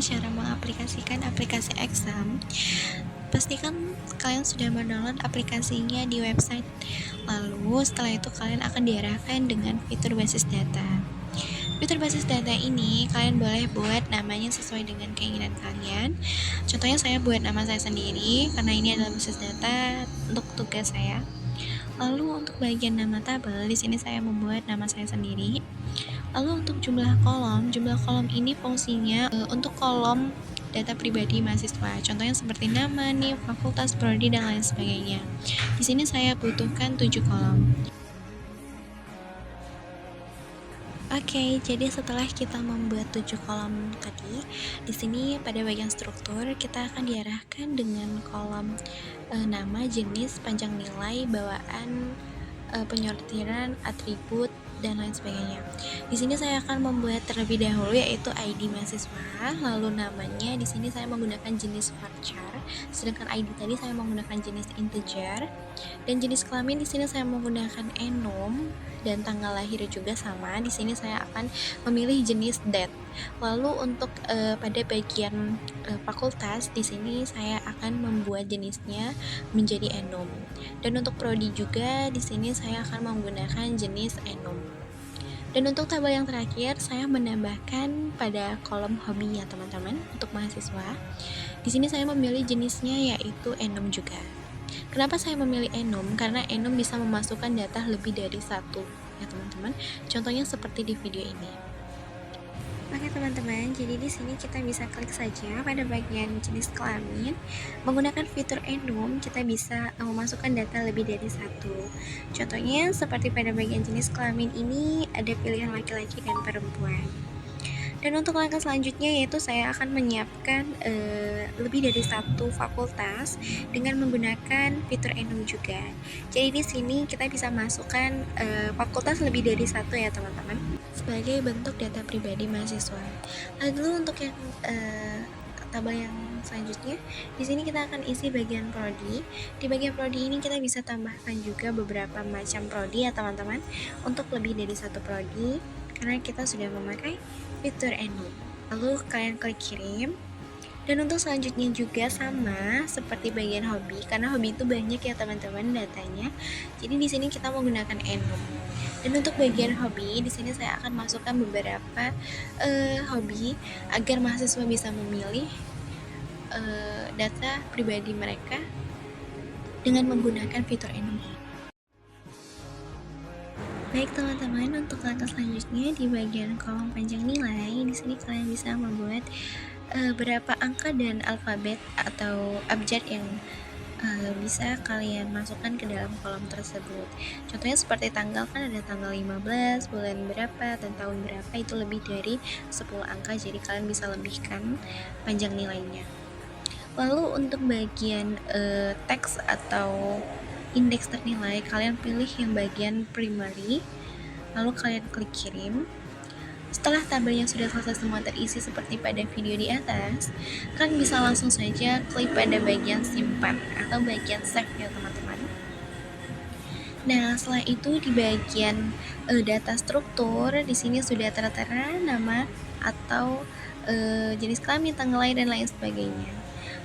cara mengaplikasikan aplikasi Exam, pastikan kalian sudah mendownload aplikasinya di website. Lalu setelah itu kalian akan diarahkan dengan fitur basis data. Fitur basis data ini kalian boleh buat namanya sesuai dengan keinginan kalian. Contohnya saya buat nama saya sendiri karena ini adalah basis data untuk tugas saya. Lalu untuk bagian nama tabel, di sini saya membuat nama saya sendiri. Lalu untuk jumlah kolom ini fungsinya untuk kolom data pribadi mahasiswa. Contohnya seperti nama, NIM, fakultas, prodi, dan lain sebagainya. Di sini saya butuhkan 7 kolom. Oke, jadi setelah kita membuat 7 kolom tadi, di sini pada bagian struktur kita akan diarahkan dengan kolom nama, jenis, panjang nilai, bawaan, penyortiran, atribut, dan lain sebagainya. Di sini saya akan membuat terlebih dahulu yaitu ID mahasiswa, lalu namanya di sini saya menggunakan jenis varchar, sedangkan ID tadi saya menggunakan jenis integer, dan jenis kelamin di sini saya menggunakan enum, dan tanggal lahir juga sama. Di sini saya akan memilih jenis date. Lalu untuk pada bagian fakultas di sini saya akan membuat jenisnya menjadi enum. Dan untuk prodi juga di sini saya akan menggunakan jenis enum. Dan untuk tabel yang terakhir saya menambahkan pada kolom hobi ya teman-teman untuk mahasiswa. Di sini saya memilih jenisnya yaitu enum juga. Kenapa saya memilih enum? Karena enum bisa memasukkan data lebih dari satu ya teman-teman. Contohnya seperti di video ini. Oke teman-teman, jadi di sini kita bisa klik saja pada bagian jenis kelamin. Menggunakan fitur enum, kita bisa memasukkan data lebih dari satu. Contohnya seperti pada bagian jenis kelamin ini ada pilihan laki-laki dan perempuan. Dan untuk langkah selanjutnya yaitu saya akan menyiapkan lebih dari satu fakultas dengan menggunakan fitur enum juga. Jadi di sini kita bisa masukkan fakultas lebih dari satu ya teman-teman, sebagai bentuk data pribadi mahasiswa. Lalu untuk yang tabel yang selanjutnya, di sini kita akan isi bagian prodi. Di bagian prodi ini kita bisa tambahkan juga beberapa macam prodi ya teman-teman, untuk lebih dari satu prodi, karena kita sudah memakai fitur enum. Lalu kalian klik kirim. Dan untuk selanjutnya juga sama seperti bagian hobi, karena hobi itu banyak ya teman-teman datanya. Jadi di sini kita menggunakan enum. Dan untuk bagian hobi, di sini saya akan masukkan beberapa hobi agar mahasiswa bisa memilih data pribadi mereka dengan menggunakan fitur enum. Baik teman-teman, untuk langkah selanjutnya di bagian kolom panjang nilai, di sini kalian bisa membuat berapa angka dan alfabet atau abjad yang bisa kalian masukkan ke dalam kolom tersebut. Contohnya seperti tanggal, kan ada tanggal 15, bulan berapa, dan tahun berapa, itu lebih dari 10 angka, jadi kalian bisa lebihkan panjang nilainya. Lalu untuk bagian teks atau indeks ternilai, kalian pilih yang bagian primary, lalu kalian klik kirim. Setelah tabelnya sudah selesai semua terisi seperti pada video di atas, kalian bisa langsung saja klik pada bagian simpan atau bagian save ya teman-teman. Nah, setelah itu di bagian data struktur, di sini sudah tertera nama atau jenis kelamin, tanggal lahir, dan lain sebagainya.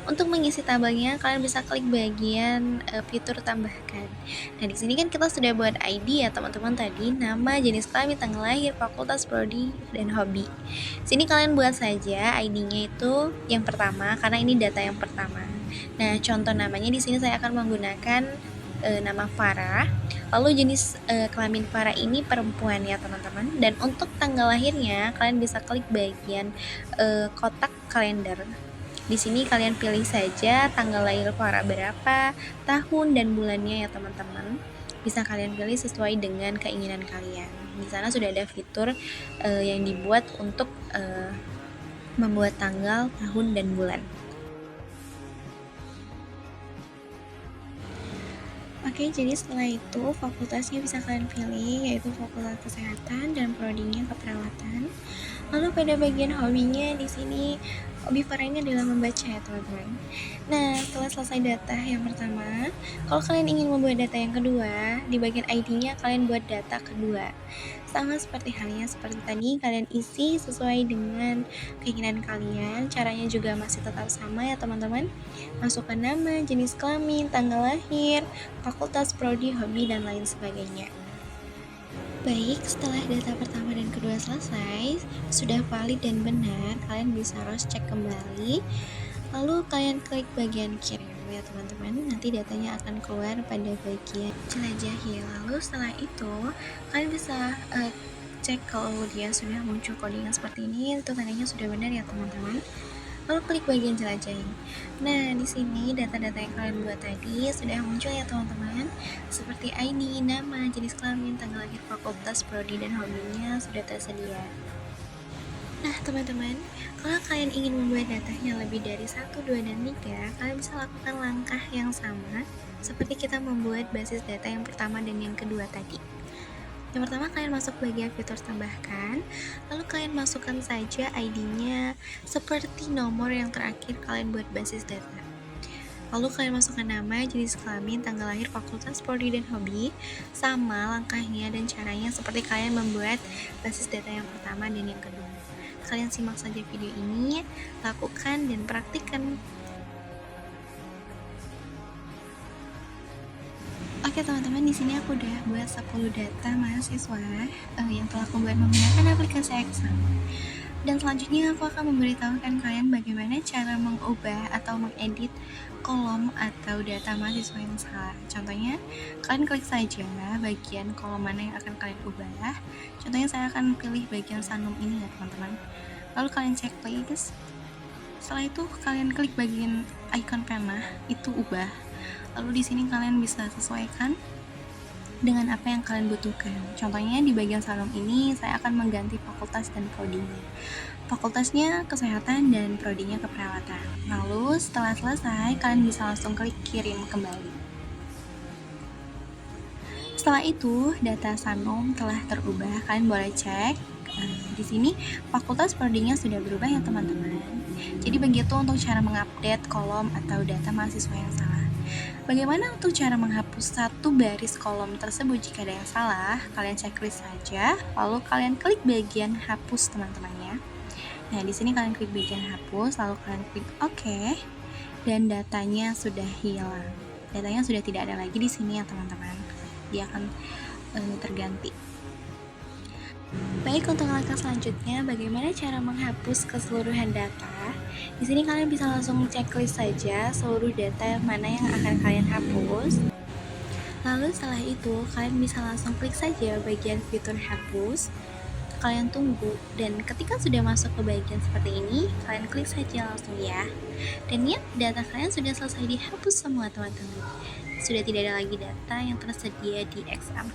Untuk mengisi tabelnya, kalian bisa klik bagian fitur tambahkan. Nah, di sini kan kita sudah buat ID ya teman-teman tadi, nama, jenis kelamin, tanggal lahir, fakultas, prodi, dan hobi. Sini kalian buat saja ID-nya itu yang pertama karena ini data yang pertama. Nah, contoh namanya di sini saya akan menggunakan nama Farah. Lalu jenis kelamin Farah ini perempuan ya teman-teman. Dan untuk tanggal lahirnya, kalian bisa klik bagian kotak kalender. Di sini kalian pilih saja tanggal lahir Farah berapa, tahun dan bulannya ya teman-teman. Bisa kalian pilih sesuai dengan keinginan kalian. Di sana sudah ada fitur yang dibuat untuk membuat tanggal, tahun, dan bulan. Oke, jadi setelah itu fakultasnya bisa kalian pilih, yaitu fakultas kesehatan dan prodinya keperawatan. Lalu pada bagian hobinya di sini, hobi Farah ini adalah membaca ya teman-teman. Nah, setelah selesai data yang pertama, kalau kalian ingin membuat data yang kedua, di bagian ID-nya kalian buat data kedua. Sama seperti halnya seperti tadi, kalian isi sesuai dengan keinginan kalian. Caranya juga masih tetap sama ya teman-teman. Masukkan nama, jenis kelamin, tanggal lahir, fakultas, prodi, hobi, dan lain sebagainya. Baik, setelah data pertama dan kedua selesai, sudah valid dan benar, kalian bisa cross check kembali. Lalu kalian klik bagian kirim ya teman-teman. Nanti datanya akan keluar pada bagian jelajahi. Lalu setelah itu, kalian bisa cek kalau dia sudah muncul codingan seperti ini, itu tandanya sudah benar ya teman-teman. Lalu klik bagian jelajahi. Nah, di sini data-data yang kalian buat tadi sudah muncul ya teman-teman. Seperti ID, nama, jenis kelamin, tanggal lahir, fakultas, prodi, dan hobinya sudah tersedia. Nah, teman-teman, kalau kalian ingin membuat datanya lebih dari 1, 2, dan 3, kalian bisa lakukan langkah yang sama seperti kita membuat basis data yang pertama dan yang kedua tadi. Yang pertama, kalian masuk bagian fitur tambahkan, lalu kalian masukkan saja ID-nya seperti nomor yang terakhir kalian buat basis data. Lalu kalian masukkan nama, jenis kelamin, tanggal lahir, fakultas, prodi, dan hobi. Sama langkahnya dan caranya seperti kalian membuat basis data yang pertama dan yang kedua. Kalian simak saja video ini, lakukan dan praktikkan. Oke teman-teman, di sini aku udah buat 10 data mahasiswa yang telah aku buat menggunakan aplikasi Excel. Dan selanjutnya aku akan memberitahukan kalian bagaimana cara mengubah atau mengedit kolom atau data mahasiswa yang salah. Contohnya, kalian klik saja bagian kolom mana yang akan kalian ubah. Contohnya saya akan pilih bagian Sanum ini ya teman-teman. Lalu kalian cek please. Setelah itu kalian klik bagian icon panah, itu ubah. Lalu di sini kalian bisa sesuaikan dengan apa yang kalian butuhkan. Contohnya di bagian Sanum ini saya akan mengganti fakultas dan prodinya. Fakultasnya kesehatan dan prodinya keperawatan. Lalu setelah selesai kalian bisa langsung klik kirim kembali. Setelah itu data Sanum telah terubah. Kalian boleh cek di sini fakultas prodinya sudah berubah ya teman-teman. Jadi begitu untuk cara mengupdate kolom atau data mahasiswa yang salah. Bagaimana untuk cara menghapus satu baris kolom tersebut jika ada yang salah? Kalian checklist saja, lalu kalian klik bagian hapus teman-teman ya. Nah, di sini kalian klik bagian hapus, lalu kalian klik OK, dan datanya sudah hilang. Datanya sudah tidak ada lagi di sini ya teman-teman. Dia akan terganti. Baik, untuk langkah selanjutnya, bagaimana cara menghapus keseluruhan data? Di sini kalian bisa langsung checklist saja seluruh data mana yang akan kalian hapus. Lalu setelah itu, kalian bisa langsung klik saja bagian fitur hapus. Kalian tunggu, dan ketika sudah masuk ke bagian seperti ini, kalian klik saja langsung ya. Dan ya, data kalian sudah selesai dihapus semua teman-teman. Sudah tidak ada lagi data yang tersedia di Excel.